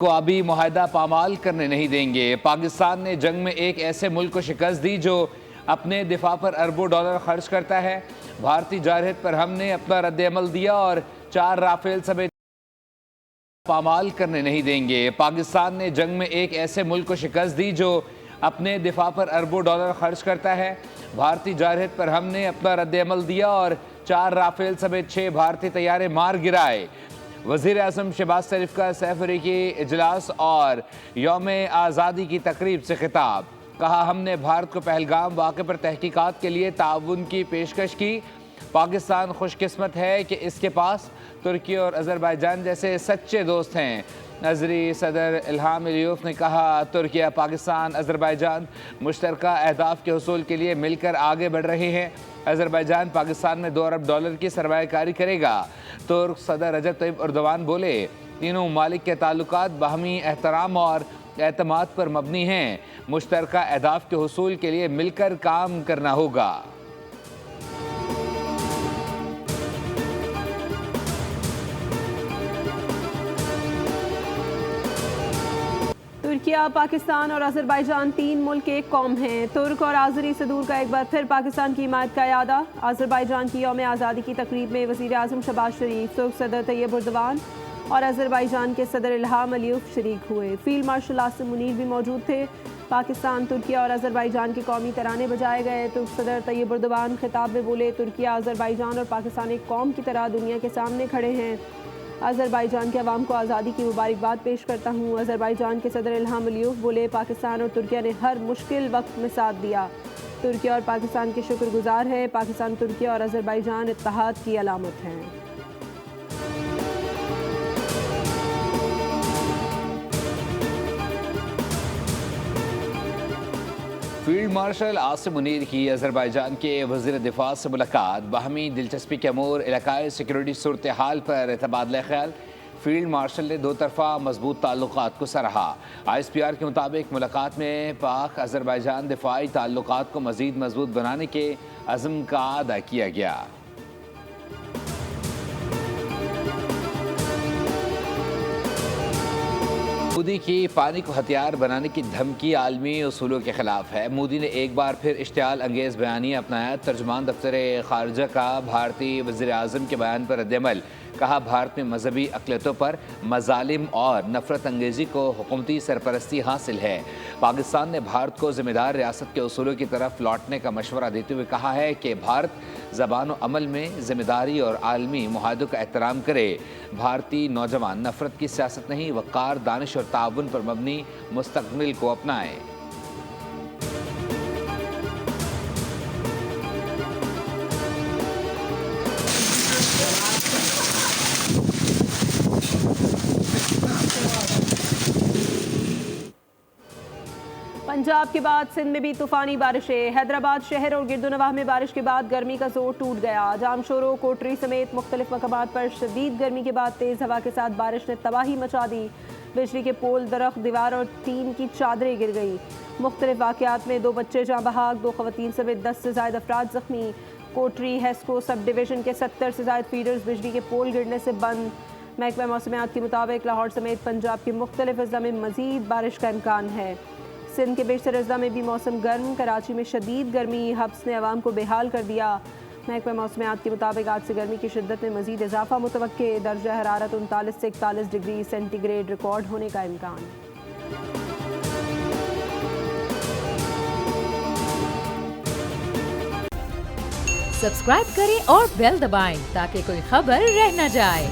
کو ابھی معاہدہ پامال کرنے نہیں دیں گے۔ پاکستان نے جنگ میں ایک ایسے ملک کو شکست دی جو اپنے دفاع پر اربوں ڈالر خرچ کرتا ہے۔ بھارتی جارحیت پر ہم نے اپنا رد عمل دیا اور 4 رافیل سمیت پامال کرنے نہیں دیں گے۔ پاکستان نے جنگ میں ایک ایسے ملک کو شکست دی جو اپنے دفاع پر اربوں ڈالر خرچ کرتا ہے۔ بھارتی جارحیت پر ہم نے اپنا رد عمل دیا اور 4 رافیل سمیت 6 بھارتی طیارے مار گرائے۔ وزیر اعظم شہباز شریف کا سہ فریقی اجلاس اور یوم آزادی کی تقریب سے خطاب۔ کہا ہم نے بھارت کو پہلگام واقعے پر تحقیقات کے لیے تعاون کی پیشکش کی۔ پاکستان خوش قسمت ہے کہ اس کے پاس ترکی اور آذربائیجان جیسے سچے دوست ہیں۔ نظری صدر الہام علیوف نے کہا ترکیہ، پاکستان، آذربائیجان مشترکہ اہداف کے حصول کے لیے مل کر آگے بڑھ رہے ہیں۔ آذربائیجان پاکستان میں 2 ارب ڈالر کی سرمایہ کاری کرے گا۔ ترک صدر رجب طیب ایردوان بولے تینوں ممالک کے تعلقات باہمی احترام اور اعتماد پر مبنی ہیں۔ مشترکہ اہداف کے حصول کے لیے مل کر کام کرنا ہوگا۔ ترکیہ، پاکستان اور آذربائیجان 3 ملک ایک قوم ہیں۔ ترک اور آذری صدور کا ایک بار پھر پاکستان کی حمایت کا اعادہ۔ آذربائیجان کی یوم آزادی کی تقریب میں وزیر اعظم شہباز شریف، ترک صدر طیب ایردوان اور آذربائیجان کے صدر الہام علیوف شریک ہوئے۔ فیلڈ مارشل عاصم منیر بھی موجود تھے۔ پاکستان، ترکیہ اور آذربائیجان کے قومی ترانے بجائے گئے۔ ترک صدر طیب ایردوان خطاب میں بولے ترکیہ، آذربائیجان اور پاکستان ایک قوم کی طرح دنیا کے سامنے کھڑے ہیں۔ آذربائیجان کے عوام کو آزادی کی مبارکباد پیش کرتا ہوں۔ آذربائیجان کے صدر الہام علیوف بولے پاکستان اور ترکیہ نے ہر مشکل وقت میں ساتھ دیا۔ ترکیہ اور پاکستان کے شکر گزار ہے۔ پاکستان، ترکیہ اور آذربائیجان اتحاد کی علامت ہیں۔ فیلڈ مارشل عاصم منیر کی آذربائیجان کے وزیر دفاع سے ملاقات۔ باہمی دلچسپی کے امور، علاقائی سیکورٹی صورتحال پر تبادلہ خیال۔ فیلڈ مارشل نے 2 طرفہ مضبوط تعلقات کو سراہا۔ ISPR کے مطابق ملاقات میں پاک آذربائیجان دفاعی تعلقات کو مزید مضبوط بنانے کے عزم کا اعادہ کیا گیا۔ مودی کی پانی کو ہتھیار بنانے کی دھمکی عالمی اصولوں کے خلاف ہے۔ مودی نے ایک بار پھر اشتعال انگیز بیانیہ اپنایا۔ ترجمان دفتر خارجہ کا بھارتی وزیر اعظم کے بیان پر رد عمل۔ کہا بھارت میں مذہبی اقلیتوں پر مظالم اور نفرت انگیزی کو حکومتی سرپرستی حاصل ہے۔ پاکستان نے بھارت کو ذمہ دار ریاست کے اصولوں کی طرف لوٹنے کا مشورہ دیتے ہوئے کہا ہے کہ بھارت زبان و عمل میں ذمہ داری اور عالمی معاہدوں کا احترام کرے۔ بھارتی نوجوان نفرت کی سیاست نہیں، وقار، دانش اور تعاون پر مبنی مستقبل کو اپنائیں۔ پنجاب کے بعد سندھ میں بھی طوفانی بارشیں۔ حیدرآباد شہر اور گرد و نواح میں بارش کے بعد گرمی کا زور ٹوٹ گیا۔ جامشورو، کوٹری سمیت مختلف مقامات پر شدید گرمی کے بعد تیز ہوا کے ساتھ بارش نے تباہی مچا دی۔ بجلی کے پول، درخت، دیوار اور ٹین کی چادریں گر گئی۔ مختلف واقعات میں 2 بچے جاں بحق، 2 خواتین سمیت 10 سے زائد افراد زخمی۔ کوٹری ہیسکو سب ڈویژن کے 70 سے زائد فیڈرز بجلی کے پول گرنے سے بند۔ محکمہ موسمیات کے مطابق لاہور سمیت پنجاب کے مختلف اضلاع میں مزید بارش کا امکان ہے۔ سندھ کے بیشتر اضلاع میں بھی موسم گرم۔ کراچی میں شدید گرمی حبس نے عوام کو بے حال کر دیا۔ محکمہ موسمیات کے مطابق آج سے گرمی کی شدت میں مزید اضافہ متوقع۔ درجہ حرارت 39 سے 41 ڈگری سینٹی گریڈ ریکارڈ ہونے کا امکان۔ سبسکرائب کریں اور بیل دبائیں تاکہ کوئی خبر رہ نہ جائے۔